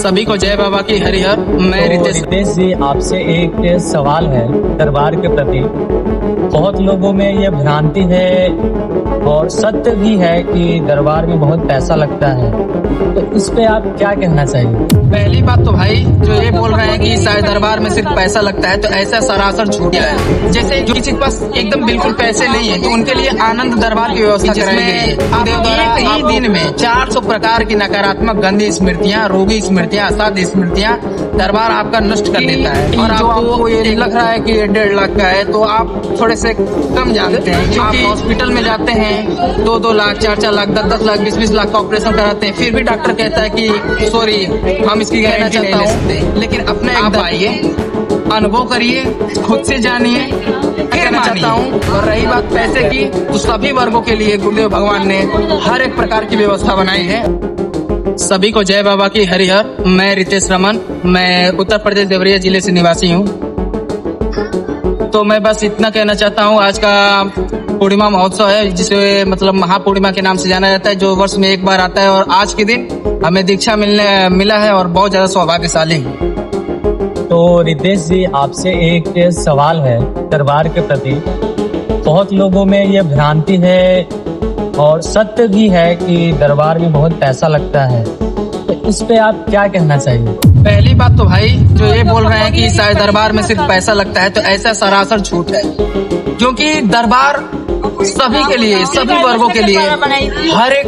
सभी को जय बाबा की हरिहर। मैं रितेश जी, आपसे एक सवाल है दरबार के प्रति। बहुत लोगों में ये भ्रांति है और सत्य भी है कि दरबार में बहुत पैसा लगता है, तो इस पे आप क्या कहना चाहिए? पहली बात तो भाई जो ये बोल रहे हैं कि शायद दरबार में सिर्फ पैसा लगता है, तो ऐसा सरासर झूठ है। जैसे जो किसी के पास एकदम बिल्कुल पैसे नहीं है, तो उनके लिए आनंद दरबार की व्यवस्था कराई गई है। एक ही दिन में 400 प्रकार की नकारात्मक गंदी स्मृतियाँ, रोगी स्मृतियाँ, असाध्य स्मृतियाँ दरबार आपका नष्ट कर देता है। और जो आपको ये लग रहा है कि 1.5 लाख का है, तो आप थोड़े से कम जानते हैं। क्योंकि हॉस्पिटल में जाते हैं 2-2 लाख, 4-4 लाख, 10-10 लाख, 20-20 लाख का ऑपरेशन कराते हैं, फिर भी डॉक्टर कहता है कि सॉरी हम इसकी गारंटी नहीं ले सकते। लेकिन अपने आप आइए, अनुभव करिए, खुद से जानिए, फिर चाहता हूँ। और रही बात पैसे की, तो सभी वर्गों के लिए गुरुदेव भगवान ने हर एक प्रकार की व्यवस्था बनाई है। सभी को जय बाबा की हरिहर। मैं रितेश रमन, मैं उत्तर प्रदेश देवरिया जिले से निवासी हूँ। तो मैं बस इतना कहना चाहता हूँ, आज का पूर्णिमा महोत्सव है, जिसे मतलब महापूर्णिमा के नाम से जाना जाता है, जो वर्ष में एक बार आता है। और आज के दिन हमें दीक्षा मिला है और बहुत ज्यादा सौभाग्यशाली हूँ। तो रितेश जी, आपसे एक सवाल है दरबार के प्रति। बहुत लोगों में ये भ्रांति है और सत्य भी है कि दरबार में बहुत पैसा लगता है, तो इस पे आप क्या कहना चाहिए? पहली बात तो भाई जो ये बोल रहे हैं कि शायद दरबार में सिर्फ पैसा लगता है, तो ऐसा सरासर झूठ है। क्योंकि दरबार सभी के लिए, सभी वर्गों के लिए हर एक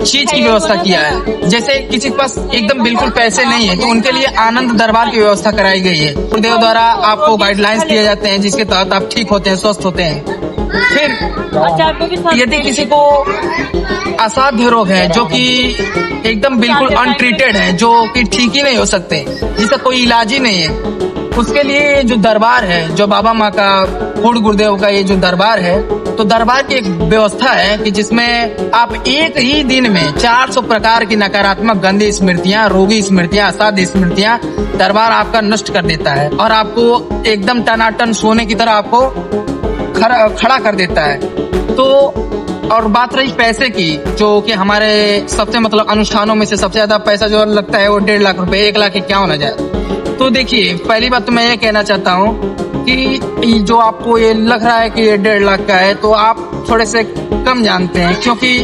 चीज की व्यवस्था किया है। जैसे किसी के पास एकदम बिल्कुल पैसे नहीं है, तो उनके लिए आनंद दरबार की व्यवस्था कराई गई है। गुरुदेव द्वारा आपको गाइडलाइंस दिए जाते हैं, जिसके तहत आप ठीक होते हैं, स्वस्थ होते हैं। फिर यदि किसी को असाध्य रोग है, जो कि एकदम बिल्कुल अनट्रीटेड है, जो कि ठीक ही नहीं हो सकते, जिसका कोई इलाज ही नहीं है, उसके लिए जो दरबार है, जो बाबा माँ का, पूर्ण गुरुदेव का ये जो दरबार है, तो दरबार की एक व्यवस्था है कि जिसमें आप एक ही दिन में 400 प्रकार की नकारात्मक गंदी स्मृतियाँ, रोगी स्मृतियाँ, असाध्य स्मृतियाँ दरबार आपका नष्ट कर देता है। और आपको एकदम टनाटन सोने की तरह आपको खड़ा कर देता है। तो और बात रही पैसे की, जो कि हमारे सबसे मतलब अनुष्ठानों में से सबसे ज्यादा पैसा जो लगता है वो 1.5 लाख रुपए, 1 लाख क्या होना जाए। तो देखिए, पहली बात तो मैं ये कहना चाहता हूँ कि जो आपको ये लग रहा है कि 1.5 लाख का है, तो आप थोड़े से कम जानते हैं। क्योंकि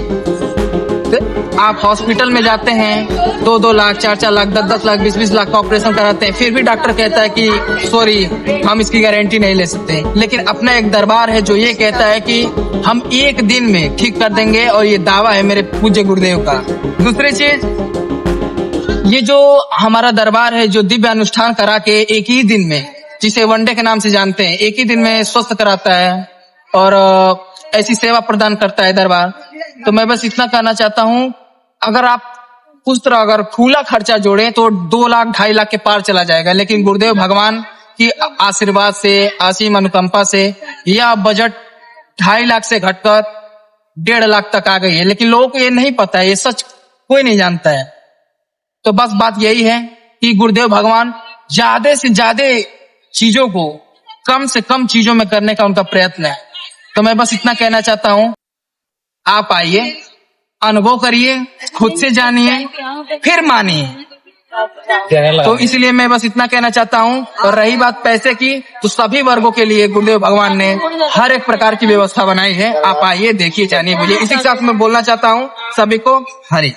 आप हॉस्पिटल में जाते हैं 2-2 लाख, 4-4 लाख, 10-10 लाख, 20-20 लाख का ऑपरेशन कराते हैं, फिर भी डॉक्टर कहता है कि सॉरी हम इसकी गारंटी नहीं ले सकते। लेकिन अपना एक दरबार है जो ये कहता है कि हम एक दिन में ठीक कर देंगे, और ये दावा है मेरे पूज्य गुरुदेव का। दूसरी चीज, ये जो हमारा दरबार है, जो दिव्य अनुष्ठान करा के एक ही दिन में, जिसे वनडे के नाम से जानते हैं, एक ही दिन में स्वस्थ कराता है और ऐसी सेवा प्रदान करता है दरबार। तो मैं बस इतना कहना चाहता हूँ, अगर आप उस तरह अगर खुला खर्चा जोड़ें तो 2 लाख 2.5 लाख के पार चला जाएगा। लेकिन गुरुदेव भगवान की आशीर्वाद से, असीम अनुकंपा से यह बजट 2.5 लाख से घटकर 1.5 लाख तक आ गई है। लेकिन लोगों को ये नहीं पता है, ये सच कोई नहीं जानता है। तो बस बात यही है कि गुरुदेव भगवान ज्यादा से ज्यादा चीजों को कम से कम चीजों में करने का उनका प्रयत्न है। तो मैं बस इतना कहना चाहता हूँ, आप आइए, अनुभव करिए, खुद से जानिए, फिर मानिए। तो इसलिए मैं बस इतना कहना चाहता हूँ। और रही बात पैसे की, तो सभी वर्गों के लिए गुरुदेव भगवान ने हर एक प्रकार की व्यवस्था बनाई है। आप आइए, देखिए, जानिए, बोलिए। इसी के साथ मैं बोलना चाहता हूँ सभी को हरि।